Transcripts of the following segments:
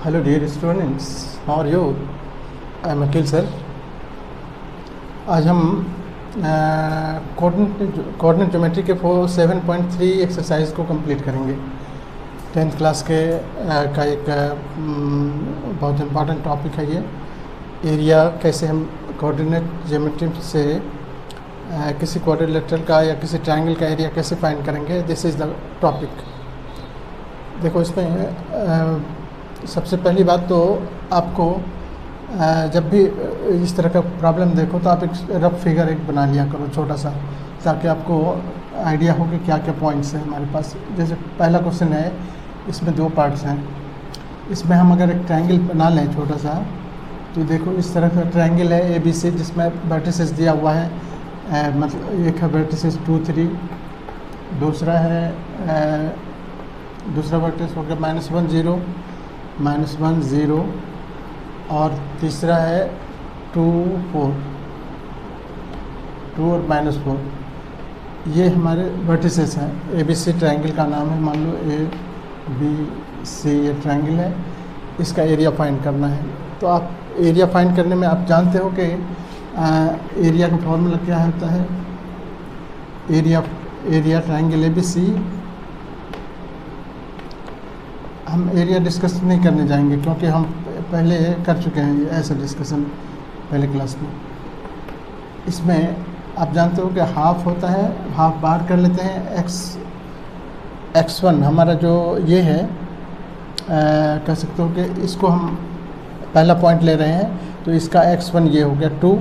Hello dear students, how are you? I am Akil sir. आज हम coordinate geometry के 7.3 exercise को complete करेंगे। 10th क्लास के का एक बहुत इम्पॉर्टेंट टॉपिक है ये। एरिया कैसे हम कोऑर्डिनेट ज्योमेट्री से किसी क्वाड्रिलेटरल का या किसी ट्रायंगल का एरिया कैसे फाइंड करेंगे, दिस इज़ द टॉपिक। देखो इसमें सबसे पहली बात तो आपको जब भी इस तरह का प्रॉब्लम देखो तो आप एक रफ फिगर एक बना लिया करो छोटा सा, ताकि आपको आइडिया हो कि क्या क्या पॉइंट्स हैं हमारे पास। जैसे पहला क्वेश्चन है, इसमें 2 पार्ट्स हैं। इसमें हम अगर एक ट्रायंगल बना लें छोटा सा, तो देखो इस तरह का ट्रायंगल है ABC, जिसमें वर्टिसेस दिया हुआ है। मतलब एक है वर्टिसेस 2 3, दूसरा वर्टिस हो गया -1 0 -1 0, और तीसरा है 2 4, 2 और -4। ये हमारे वर्टिसेस हैं। ABC ट्रायंगल का नाम है, मान लो ABC ये ट्रायंगल है। इसका एरिया फाइंड करना है। तो आप एरिया फाइंड करने में आप जानते हो कि एरिया का फॉर्मूला क्या होता है। Area triangle ABC। हम एरिया डिस्कस नहीं करने जाएंगे क्योंकि हम पहले कर चुके हैं ऐसा डिस्कशन पहले क्लास में। इसमें आप जानते हो कि हाफ होता है, हाफ बाहर कर लेते हैं। x1 हमारा जो ये है, कह सकते हो कि इसको हम पहला पॉइंट ले रहे हैं, तो इसका x1 ये हो गया 2,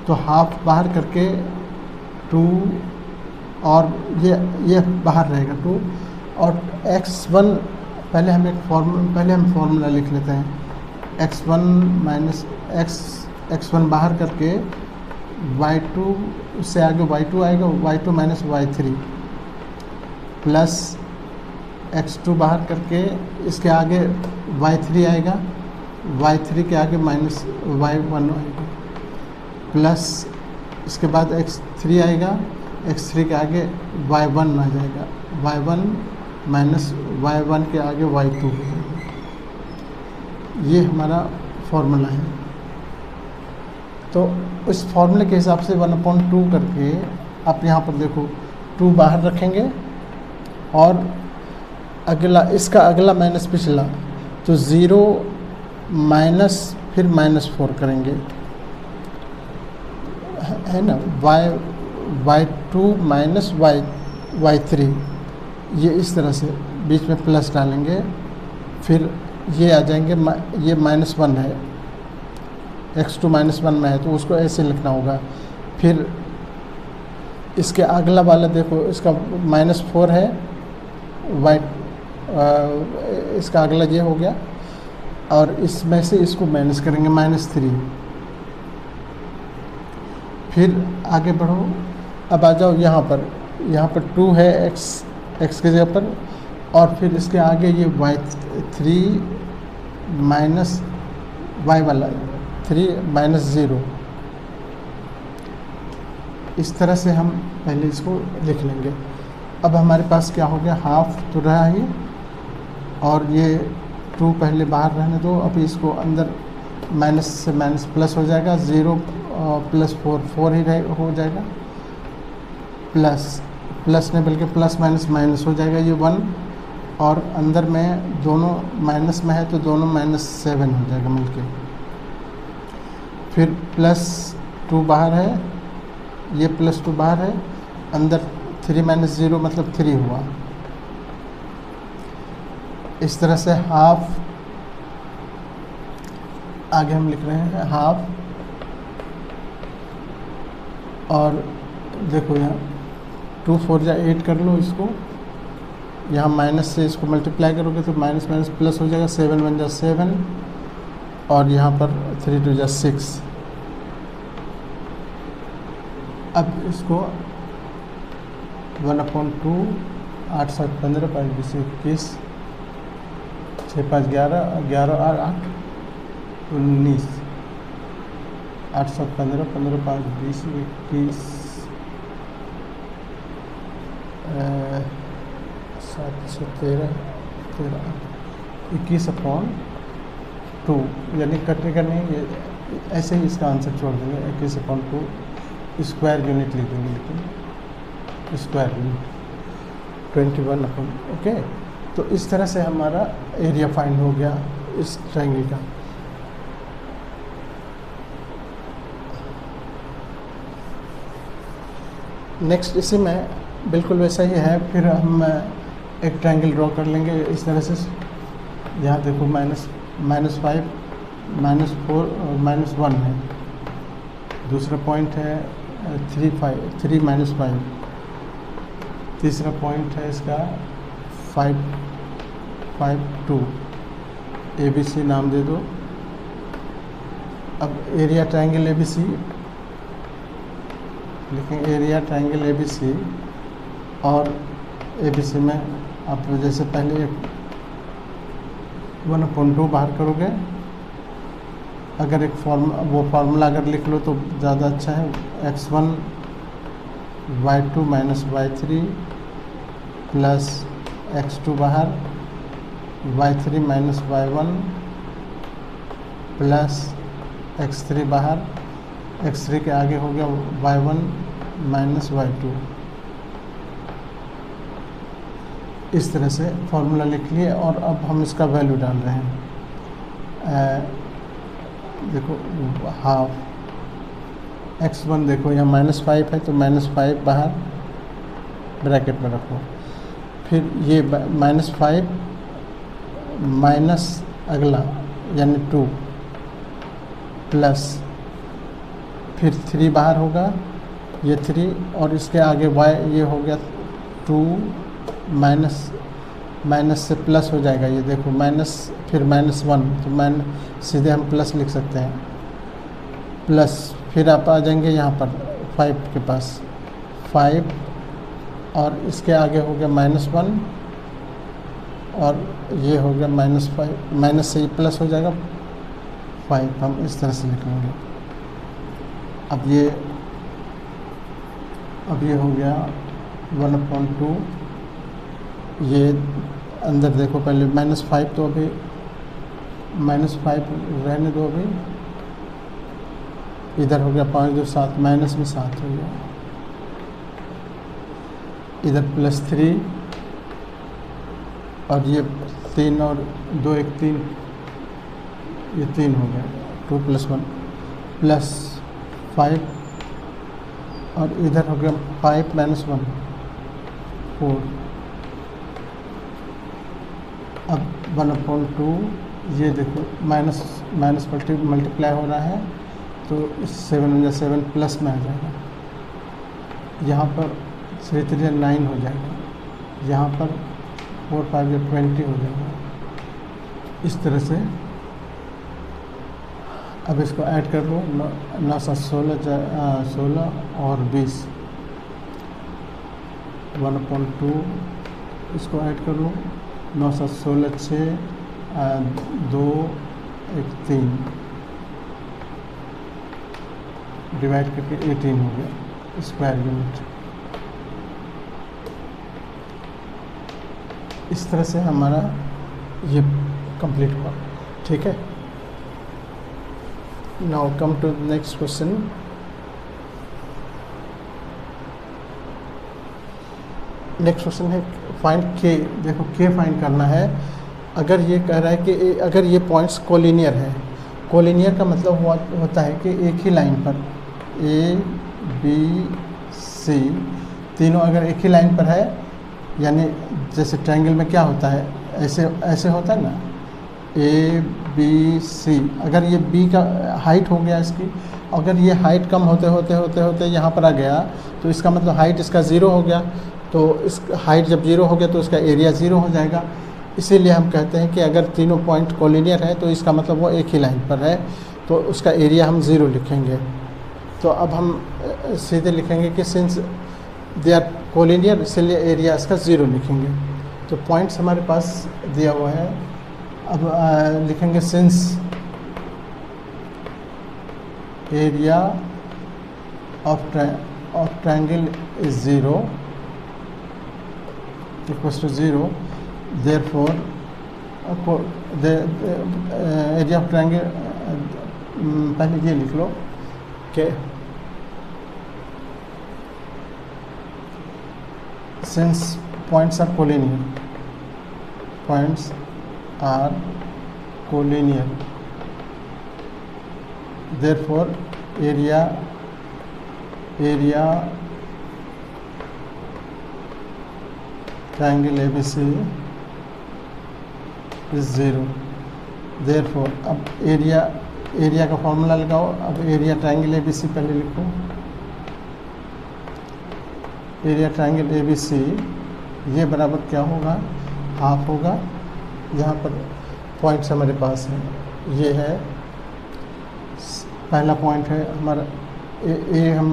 तो हाफ बाहर करके 2, और ये बाहर रहेगा 2, और x1 पहले हम फॉर्मूला लिख लेते हैं। x1 माइनस x1 बाहर करके y2, उससे आगे y2 आएगा, y2 minus y3, plus x2 बाहर करके इसके आगे y3 आएगा, y3 के आगे माइनस y1 आएगा, प्लस इसके बाद x3 आएगा, x3 के आगे y1 आ जाएगा, y1 माइनस y1 के आगे y2। ये हमारा फॉर्मूला है। तो इस फॉर्मूले के हिसाब से 1/2 करके आप यहाँ पर देखो 2 बाहर रखेंगे, और अगला इसका अगला माइनस पिछला, तो 0 माइनस फिर -4 करेंगे, है ना। y2 माइनस y3, ये इस तरह से बीच में प्लस डालेंगे। फिर ये आ जाएंगे, ये -1 है, x2 -1 में है, तो उसको ऐसे लिखना होगा। फिर इसके अगला वाला देखो, इसका -4 है, इसका अगला ये हो गया, और इसमें से इसको माइनस करेंगे -3। फिर आगे बढ़ो, अब आ जाओ यहाँ पर 2 है x की जगह पर, और फिर इसके आगे ये y3 माइनस y वाला 3 -0। इस तरह से हम पहले इसको लिख लेंगे। अब हमारे पास क्या हो गया, हाफ तो रहा ही, और ये 2 पहले बाहर रहने दो। अभी इसको अंदर माइनस से माइनस प्लस हो जाएगा, 0 प्लस 4 ही हो जाएगा, प्लस नहीं बल्कि प्लस माइनस हो जाएगा, ये 1, और अंदर में दोनों माइनस में है तो दोनों -7 हो जाएगा मिलके। फिर +2 बाहर है, ये +2 बाहर है, अंदर 3 - 0 मतलब 3 हुआ। इस तरह से हाफ आगे हम लिख रहे हैं, हाफ, और देखो यहाँ 2 4 या 8 कर लो इसको, यहाँ माइनस से इसको मल्टीप्लाई करोगे तो माइनस प्लस हो जाएगा, 7 1 जा 7, और यहाँ पर 3 2 जा 6। अब इसको 1/2, 8 7 15, 5 20 21, 6 5 11, 11 और 8 19, 8 7 15, 15 5 20 21, 7 13 21/8 2, यानी कटेगा नहीं, ये ऐसे ही इसका आंसर छोड़ देंगे, 21/2 स्क्वायर यूनिट लिख देंगे, लेकिन स्क्वायर यूनिट 21 अपन, ओके। तो इस तरह से हमारा एरिया फाइंड हो गया इस ट्रायंगल का। नेक्स्ट इसी में बिल्कुल वैसा ही है, फिर हम एक ट्रायंगल ड्रॉ कर लेंगे इस तरह से। यहाँ देखो -5, -4 और -1 है, दूसरा पॉइंट है 3, -5, तीसरा पॉइंट है इसका 5, 2, ABC नाम दे दो। अब एरिया ट्रायंगल ABC लिखेंगे, एरिया ट्रायंगल ABC, और ABC में आप जैसे पहले 1/2 बाहर करोगे, अगर एक फार्मूला अगर लिख लो तो ज़्यादा अच्छा है, x1 y2 - y3 plus x2 बाहर y3 - y1 प्लस x3 बाहर, x3 के आगे हो गया y1 - y2। इस तरह से फार्मूला लिख लिए, और अब हम इसका वैल्यू डाल रहे हैं। देखो हाफ x1, देखो यहाँ -5 है तो -5 बाहर ब्रैकेट में रखो, फिर ये -5 माइनस अगला यानी 2 प्लस, फिर 3 बाहर होगा, ये 3, और इसके आगे y ये हो गया 2 माइनस से प्लस हो जाएगा, ये देखो माइनस, फिर -1, तो सीधे हम प्लस लिख सकते हैं, प्लस, फिर आप आ जाएंगे यहाँ पर 5 के पास, 5, और इसके आगे हो गया -1, और ये हो गया -5, माइनस से ये प्लस हो जाएगा 5, हम इस तरह से लिख लेंगे। अब ये हो गया 1/2, ये अंदर देखो पहले -5, तो अभी -5 रहने दो, अभी इधर हो गया 5 2 7, माइनस में 7 हो गया, इधर +3, और ये 3 और 2 1 3, ये 3 हो गया, 2 + 1 प्लस 5, और इधर हो गया 5 - 1 4। अब 1/2, ये देखो माइनस मल्टीप्लाई हो रहा है, तो 7 प्लस में आ जाएगा, यहाँ पर 3 3 9 हो जाएगा, यहाँ पर 4 5 20 हो जाएगा। इस तरह से अब इसको ऐड कर लो, 9 7 16 और 20, 1/2 इसको ऐड कर लो, 9 7 16 6 2 1 3 डिवाइड करके 18 हो गया स्क्वायर यूनिट। इस तरह से हमारा ये कंप्लीट हुआ, ठीक है। Now come to next question. Next question है फाइंड के। देखो के फाइंड करना है। अगर ये कह रहा है कि अगर ये पॉइंट्स कोलिनियर है, कोलिनियर का मतलब होता है कि एक ही लाइन पर A B C तीनों अगर एक ही लाइन पर है, यानी जैसे ट्रायंगल में क्या होता है, ऐसे होता है ना, A B C, अगर ये B का हाइट हो गया इसकी, अगर ये हाइट कम होते होते यहाँ पर आ गया, तो इसका मतलब हाइट इसका 0 हो गया, तो इस हाइट जब 0 हो गया तो इसका एरिया 0 हो जाएगा। इसीलिए हम कहते हैं कि अगर तीनों पॉइंट कोलिनियर है तो इसका मतलब वो एक ही लाइन पर है, तो उसका एरिया हम 0 लिखेंगे। तो अब हम सीधे लिखेंगे कि सिंस दे आर कोलिनियर, इसलिए एरिया इसका 0 लिखेंगे। तो पॉइंट्स हमारे पास दिया हुआ है। अब लिखेंगे since area of triangle is 0 equals to 0, therefore area of triangle, पहले ये लिख लो कि since points are collinear, therefore area triangle ABC is 0. therefore अब एरिया का फॉर्मूला लगाओ। अब एरिया ट्रायंगल ABC पहले लिखो। एरिया ट्रायंगल ABC ये बराबर क्या होगा, हाफ होगा। यहाँ पर पॉइंट्स हमारे पास हैं, ये है पहला पॉइंट है हमारा ए हम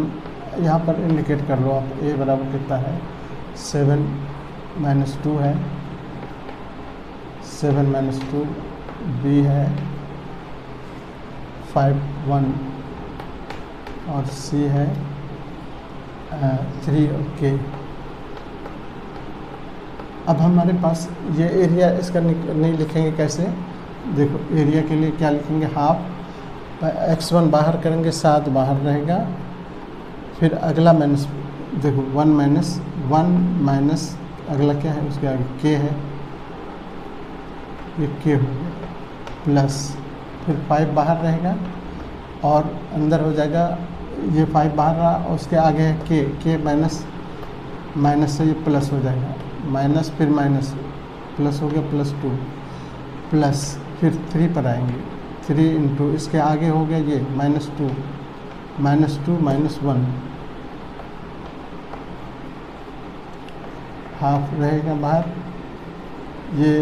यहाँ पर इंडिकेट कर लो आप। ए बराबर कितना है, 7 - 2 है, 7 - 2। बी है 5 1 और सी है 3 और के। अब हमारे पास ये एरिया इसका नहीं लिखेंगे कैसे, देखो एरिया के लिए क्या लिखेंगे, हाफ। x1 बाहर करेंगे 7 बाहर रहेगा, फिर अगला माइनस, देखो 1 माइनस अगला क्या है, उसके आगे के है, ये के हो गया, प्लस फिर 5 बाहर रहेगा और अंदर हो जाएगा, ये 5 बाहर रहा और उसके आगे है के माइनस से ये प्लस हो जाएगा, माइनस फिर माइनस प्लस हो गया, +2 प्लस फिर 3 पर आएंगे, 3 इंटू इसके आगे हो गया ये -2 -1 हाफ रहेगा बाहर। ये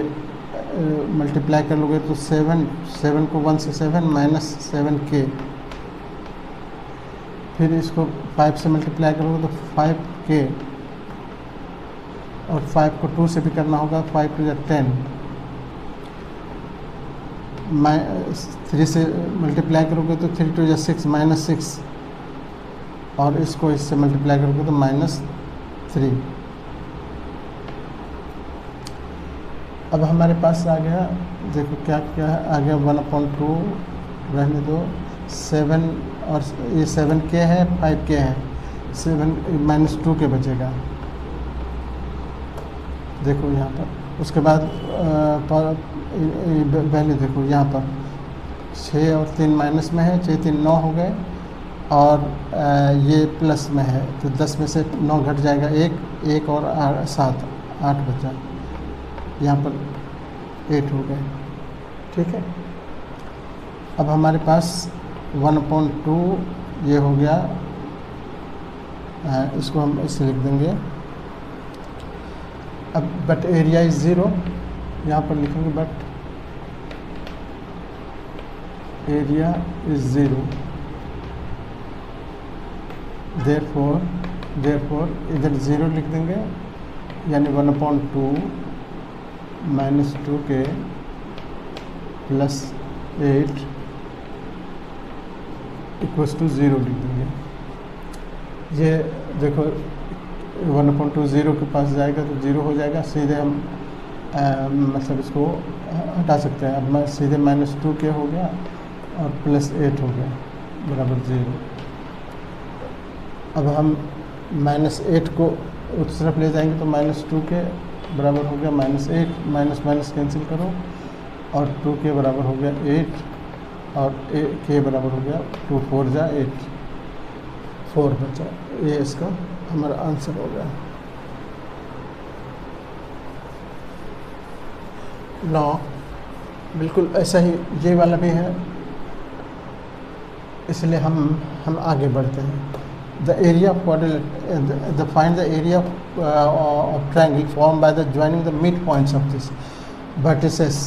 मल्टीप्लाई कर लोगे तो 7 को 1 से 7 -7k, फिर इसको 5 से मल्टीप्लाई करोगे तो 5k, और 5 को 2 से भी करना होगा, 5 to 10, 3 से मल्टीप्लाई करोगे तो 3 to 6 -6, और इसको इससे मल्टीप्लाई करोगे तो -3। अब हमारे पास आ गया, देखो क्या क्या आ गया, 1/2 रहने दो, 7 और ये 7k है, 5k है, 7 -2 के बचेगा, देखो यहाँ पर। उसके बाद पहले देखो यहाँ पर 6 और 3 माइनस में है, 6 3 9 हो गए, और ये प्लस में है तो 10 में से 9 घट जाएगा, 1 और 7 8 बचा, यहाँ पर 8 हो गए, ठीक है। अब हमारे पास 1/2 ये हो गया, इसको हम इससे लिख देंगे। अब बट एरिया इज 0, यहाँ पर लिखेंगे बट एरिया इज 0, देयरफॉर इधर 0 लिख देंगे, यानी 1/2 -2k + 8 = 0 लिख देंगे। ये देखो 1/2 0 के पास जाएगा तो 0 हो जाएगा, सीधे हम मतलब इसको हटा सकते हैं। अब मैं सीधे -2k हो गया और +8 हो गया बराबर 0। अब हम -8 को उस तरफ ले जाएंगे तो -2k बराबर हो गया -8, माइनस कैंसिल करो, और 2k बराबर हो गया 8, और k बराबर हो गया 2 4 जा 8, 4 बचा। ये इसका हमारा आंसर हो गया। 9 बिल्कुल ऐसा ही ये वाला भी है, इसलिए हम आगे बढ़ते हैं। The area of quadrilateral, find the area of triangle formed by the joining the midpoints of this vertices।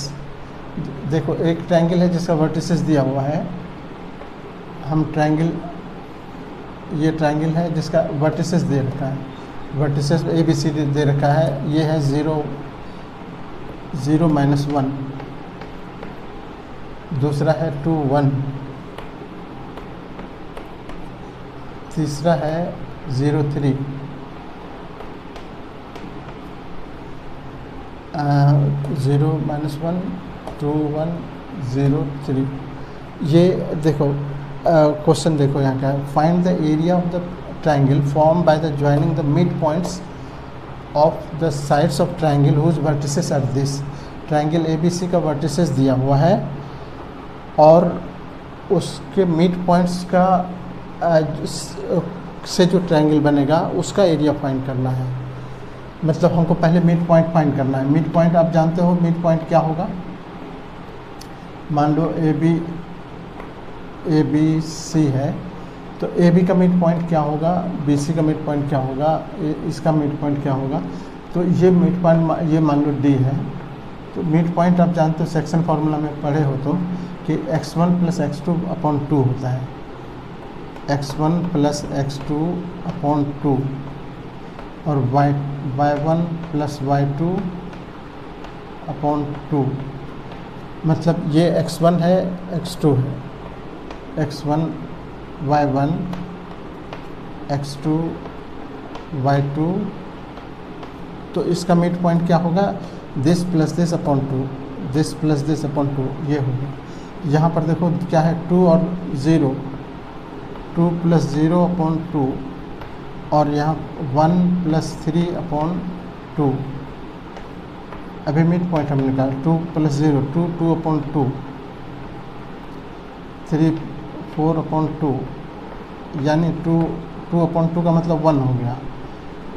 देखो एक ट्रायंगल है जिसका वर्टिसेस दिया हुआ है, हम ट्रायंगल, ये ट्रायंगल है जिसका वर्टिसेस दे रखा है, वर्टिसेस ABCD दे रखा है। ये है 0 0 -1, दूसरा है 2 1, तीसरा है 0 3, 0 -1 2 1 0 3। ये देखो क्वेश्चन देखो यहाँ क्या है, find the area of the triangle form by the joining the mid points of the sides of triangle whose vertices are this. Triangle ABC का वर्टिसेस दिया हुआ है और उसके मिड पॉइंट्स का से जो ट्राइंगल बनेगा उसका एरिया फाइंड करना है। मतलब हमको पहले मिड पॉइंट फाइंड करना है। मिड पॉइंट आप जानते हो मिड पॉइंट क्या होगा। मान लो ABC है तो AB का मिड पॉइंट क्या होगा, BC का मिड पॉइंट क्या होगा, इसका मिड पॉइंट क्या होगा। तो ये मिड पॉइंट ये मान लो D है। तो मिड पॉइंट आप जानते हो सेक्शन फार्मूला में पढ़े हो तो कि x1 + x2 अपॉन 2 होता है। x1 + x2 अपॉन 2 और y1 + y2 अपॉन 2। मतलब ये x1 है x2 है, x1 y1 x2 y2। तो इसका मिड पॉइंट क्या होगा, this plus this upon 2, this plus this upon 2 ये होगा। यहाँ पर देखो क्या है 2 और 0, 2 + 0 अपॉन 2 और यहाँ 1 + 3 अपॉन 2। अभी मिड पॉइंट हम निकाल 2 + 0 2, 2 अपॉन 2, 3 4 अपॉन 2 यानी 2 अपॉन 2 का मतलब 1 हो गया,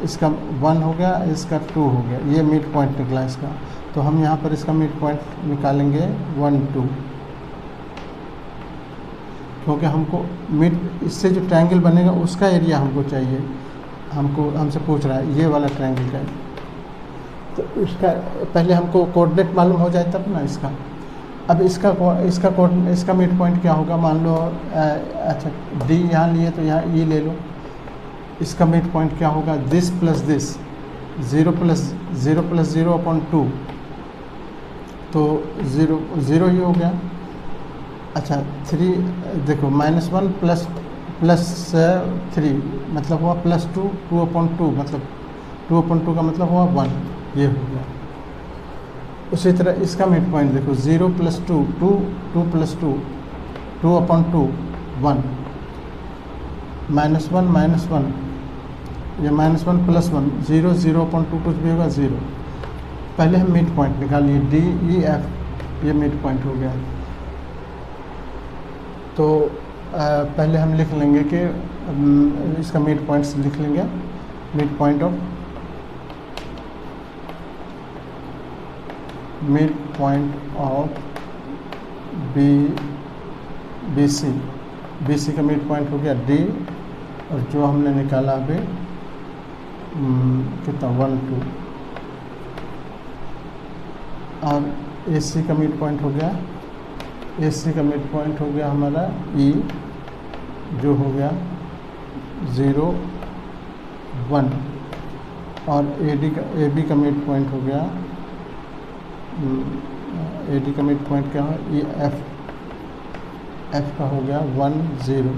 इसका 1 हो गया, इसका 2 हो गया। ये मिड पॉइंट निकला इसका। तो हम यहाँ पर इसका मिड पॉइंट निकालेंगे 1 2, क्योंकि हमको मिड इससे जो ट्रायंगल बनेगा उसका एरिया हमको चाहिए। हमसे पूछ रहा है ये वाला ट्रायंगल का। तो इसका पहले हमको कोऑर्डिनेट मालूम हो जाए तब ना इसका। अब इसका मिड पॉइंट क्या होगा, मान लो अच्छा D यहाँ लिए तो यहाँ E ले लो। इसका मिड पॉइंट क्या होगा, दिस प्लस दिस, 0 + 0 अपॉन 2 तो 0 ही हो गया। अच्छा 3 देखो -1 प्लस 3 मतलब हुआ +2, 2 अपॉन 2 मतलब 2 अपॉन 2 का मतलब हुआ 1, ये हो गया। उसी तरह इसका मिड पॉइंट देखो 0 + 2 2, 2 + 2 2 अपॉन 2 1, -1 ये -1 + 1 0 0 अपॉन 2 कुछ भी होगा 0। पहले हम मिड पॉइंट निकालिए D E F, ये मिड पॉइंट हो गया। तो पहले हम लिख लेंगे कि इसका मिड पॉइंट्स लिख लेंगे। मिड पॉइंट ऑफ BC का मिड पॉइंट हो गया D, और जो हमने निकाला अभी कितना 1 2, और AC का मिड पॉइंट हो गया, AC का मिड पॉइंट हो गया हमारा E, जो हो गया 0 1, और AB का मिड पॉइंट हो गया, AD का मिड पॉइंट क्या है E F का हो गया 1 0।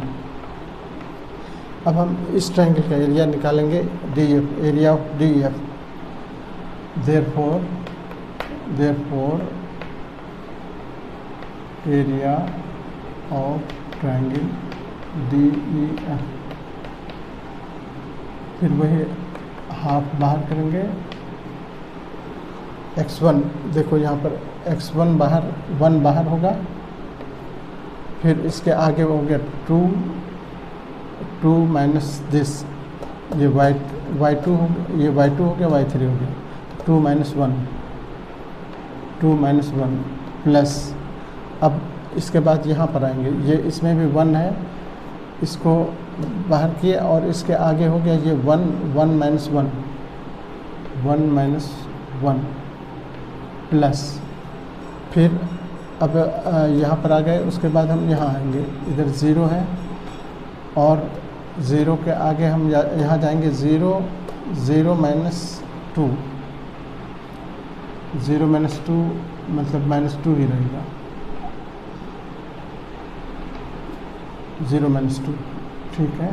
अब हम इस ट्रायंगल का एरिया निकालेंगे DF, area of DEF। Therefore area of triangle DEF, फिर वही हाफ बाहर करेंगे। x1 देखो यहाँ पर x1 बाहर 1 बाहर होगा, फिर इसके आगे हो गया 2 माइनस दिस, ये y2 हो गया, ये y2 हो गया, y3 हो गया, 2 - 1 प्लस। अब इसके बाद यहाँ पर आएंगे, ये इसमें भी 1 है, इसको बाहर किए, और इसके आगे हो गया ये 1 - 1 प्लस। फिर अब यहाँ पर आ गए, उसके बाद हम यहाँ आएंगे, इधर 0 है, और 0 के आगे हम यहाँ जाएंगे 0 -2, 0 - 2 मतलब -2 ही रहेगा, 0 - 2, ठीक है।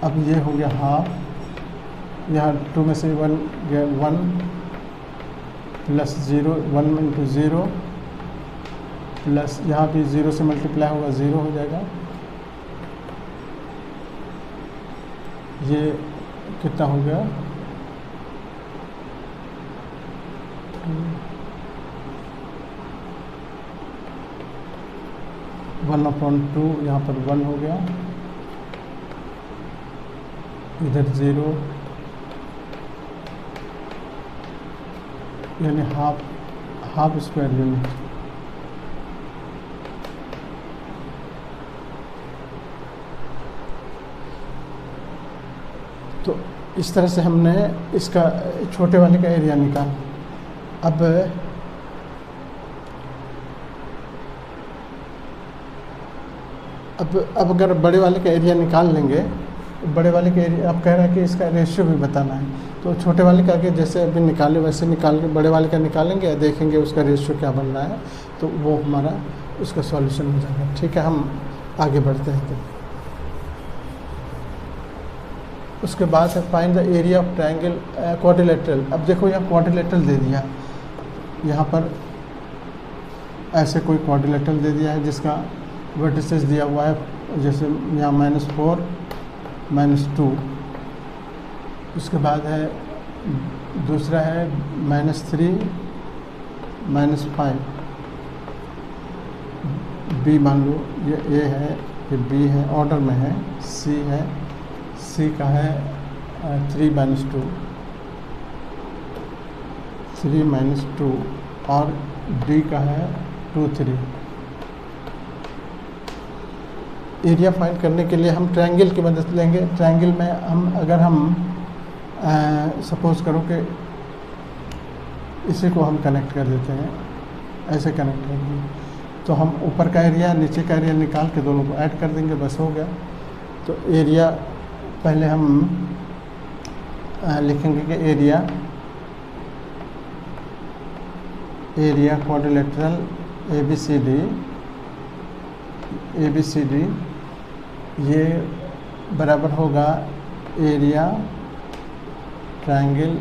अब ये हो गया हाफ, यहाँ 2 में से 1 गया, 1 + 0 1 × 0 प्लस यहाँ भी 0 से मल्टीप्लाई होगा 0 हो जाएगा। ये कितना हो गया 1/2, यहाँ पर 1 हो गया, इधर 0, यानी हाफ स्क्वायर यूनिट। तो इस तरह से हमने इसका छोटे वाले का एरिया निकाला। अब अगर बड़े वाले का एरिया निकाल लेंगे, बड़े वाले के एरिया अब कह रहा है कि इसका रेशियो भी बताना है, तो छोटे वाले का आगे जैसे अभी निकाले वैसे निकाल के बड़े वाले का निकालेंगे, देखेंगे उसका रेशियो क्या बन रहा है, तो वो हमारा उसका सॉल्यूशन हो जाएगा। ठीक है, हम आगे बढ़ते हैं। तो उसके बाद है find the area of triangle quadrilateral. अब देखो यहाँ क्वाड्रिलेटरल दे दिया, यहाँ पर ऐसे कोई क्वाड्रिलेटरल दे दिया है जिसका वर्टिसेस दिया हुआ है, जैसे यहाँ -4 -2। उसके बाद है दूसरा है -3 -5। बी मान लो ये ए है, ये बी है, ऑर्डर में है, सी है, सी का है 3 -2 और डी का है 2 3। एरिया फाइंड करने के लिए हम ट्रायंगल की मदद लेंगे। ट्रायंगल में हम सपोज करो कि इसी को हम कनेक्ट कर देते हैं, ऐसे कनेक्ट कर देंगे, तो हम ऊपर का एरिया नीचे का एरिया निकाल के दोनों को ऐड कर देंगे, बस हो गया। तो एरिया पहले हम लिखेंगे कि एरिया क्वाड्रिलेटरल ABCD ये बराबर होगा area triangle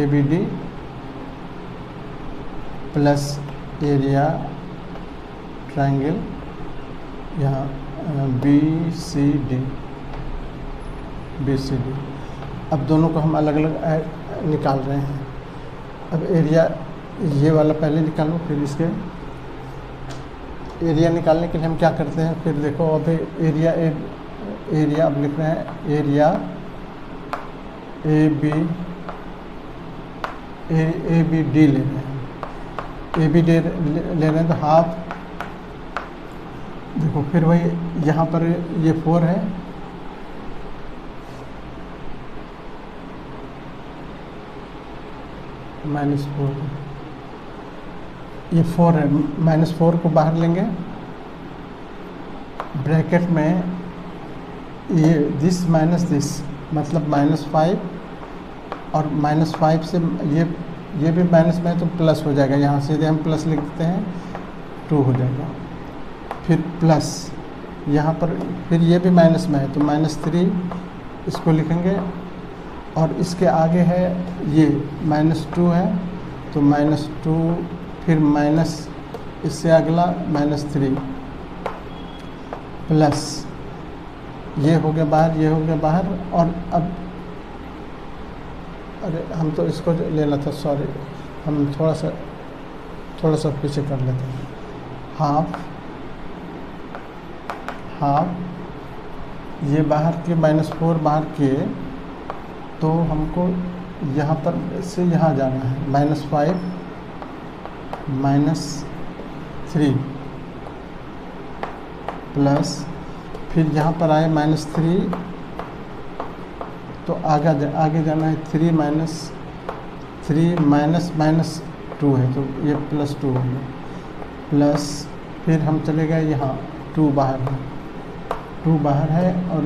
ABD plus area triangle यहाँ BCD। अब दोनों को हम अलग अलग निकाल रहे हैं। अब एरिया ये वाला पहले निकालो, फिर इसके एरिया निकालने के लिए हम क्या करते हैं, फिर देखो अभी एरिया अब लिख रहे हैं एरिया ABD ले रहे हैं, ABD ले रहे हैं, तो हाफ। देखो फिर वही यहाँ पर ये 4 है, -4, ये 4 है, -4 को बाहर लेंगे, ब्रैकेट में ये दिस माइनस दिस मतलब -5, और -5 से ये भी माइनस में है तो प्लस हो जाएगा, यहाँ से हम प्लस लिख देते हैं 2 हो जाएगा। फिर प्लस यहाँ पर फिर ये भी माइनस में है तो -3 इसको लिखेंगे, और इसके आगे है ये -2 है तो -2, फिर माइनस इससे अगला -3 प्लस ये हो गया बाहर, ये हो गया बाहर। और अब अरे हम तो इसको लेना था, सॉरी, हम थोड़ा सा पीछे कर लेते हैं। हाफ ये बाहर के -4 बाहर के, तो हमको यहाँ पर से यहाँ जाना है, -5 -3 प्लस, फिर यहाँ पर आए -3 तो आगे जाना है 3 -2 है तो ये +2 हो गया, प्लस फिर हम चले गए यहाँ 2 बाहर है, 2 बाहर है, और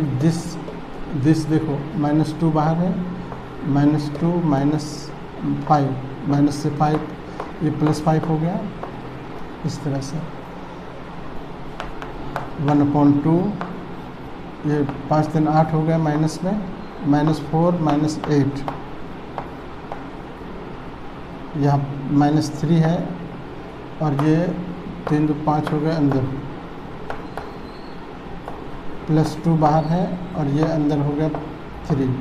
दिस देखो -2 बाहर है, -2 -5 माइनस से 5 ये +5 हो गया, इस तरह से 1/2 ये 5 3 8 हो गया माइनस में, -4 -8 यहाँ -3 है, और ये 3 2 5 हो गया अंदर, +2 बाहर है और ये अंदर हो गया 3,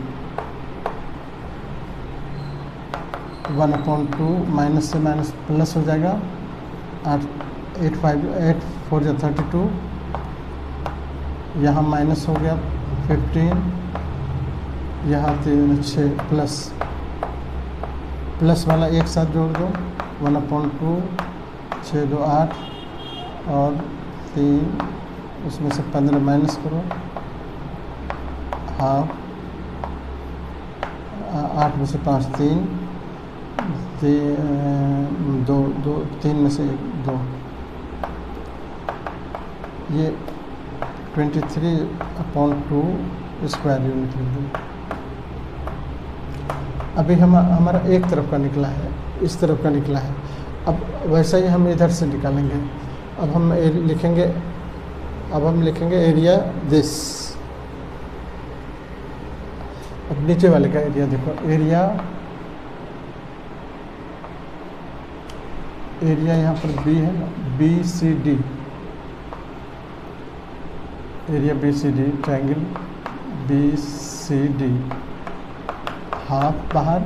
1/2 माइनस से माइनस प्लस हो जाएगा, 8 8 4 जा 32, यहाँ माइनस हो गया 15, यहाँ 3 6 प्लस वाला एक साथ जोड़ दो, 1/2 6 2 8 और 3, उसमें से 15 माइनस करो, हाफ, 8 में से 5 3 2 2 3 में से 1 2, ये 23/2 स्क्वायर यूनिट लिख दो। अभी हमारा एक तरफ का निकला है, इस तरफ का निकला है, अब वैसा ही हम इधर से निकालेंगे। अब हम लिखेंगे एरिया दिस। अब नीचे वाले का एरिया देखो, एरिया यहाँ पर बी है ना, BCD, area BCD, triangle BCD, half बाहर,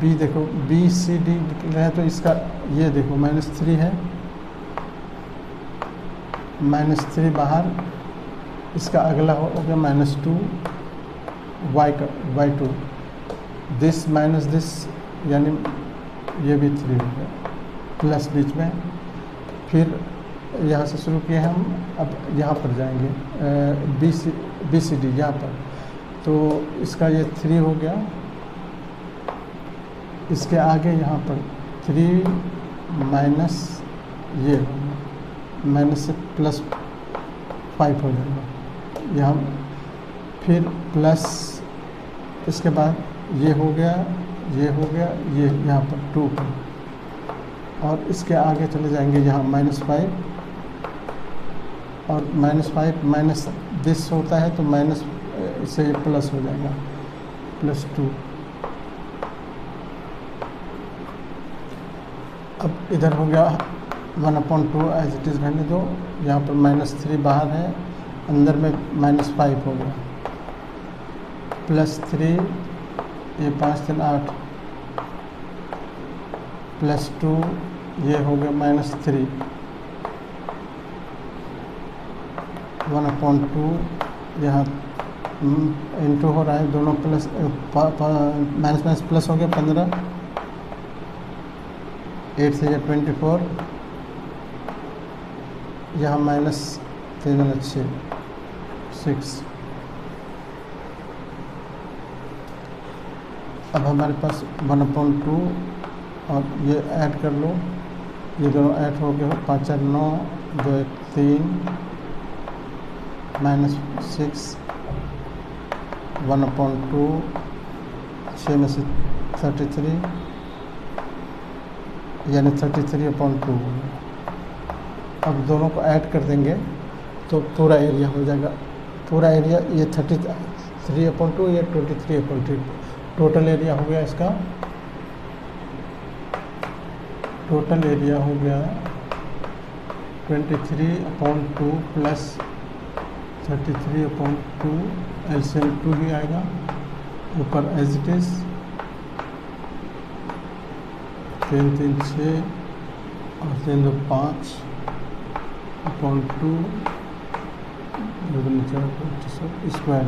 बी देखो BCD निकल रहा है तो इसका ये देखो -3 है, -3 बाहर, इसका अगला हो गया -2 y2, दिस माइनस दिस यानी ये भी 3 हो गया, प्लस बीच में, फिर यहाँ से शुरू किए हम, अब यहाँ पर जाएंगे BCD यहाँ पर, तो इसका ये 3 हो गया, इसके आगे यहाँ पर 3 माइनस ये माइनस से +5 हो जाएगा, यहाँ फिर प्लस, इसके बाद ये हो गया, ये हो गया, ये यहाँ पर 2 पर, और इसके आगे चले जाएंगे यहाँ -5, और -5 माइनस दिस होता है तो माइनस से ये प्लस हो जाएगा, +2। अब इधर हो गया 1/2 एज इट इज़ रहने दो, यहाँ पर -3 बाहर है, अंदर में -5 हो गया, +3, ये 5 3 8, +2, ये हो गया -3, 1/2, यहाँ इंटू हो रहा है, दोनों प्लस माइनस प्लस हो गया 15, 8 से 24, यहाँ -3 6। अब हमारे पास 1/2 और ये ऐड कर लो, ये दोनों ऐड हो गए, 5 4 9 2 1 3 -6, 1/2, 6 में से 33 यानी 33/2। अब दोनों को ऐड कर देंगे तो पूरा एरिया हो जाएगा, पूरा एरिया ये 33/2, ये 23/2, टोटल एरिया हो गया इसका, टोटल एरिया हो गया 23/2 प्लस 33/2, एलसीएम 2 ही आएगा, ऊपर एज इट इज 3 3 6 और 3 2 5/2 स्क्वायर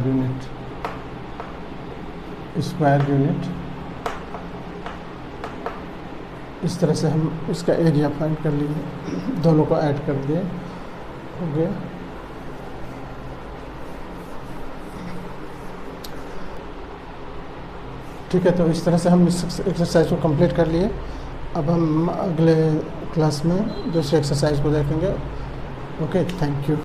यूनिट। इस तरह से हम इसका एरिया फाइंड कर लिए, दोनों को ऐड कर दिए, हो गया। ठीक है, तो इस तरह से हम इस एक्सरसाइज को कंप्लीट कर लिए। अब हम अगले क्लास में दूसरे एक्सरसाइज को देखेंगे। Okay, thank you.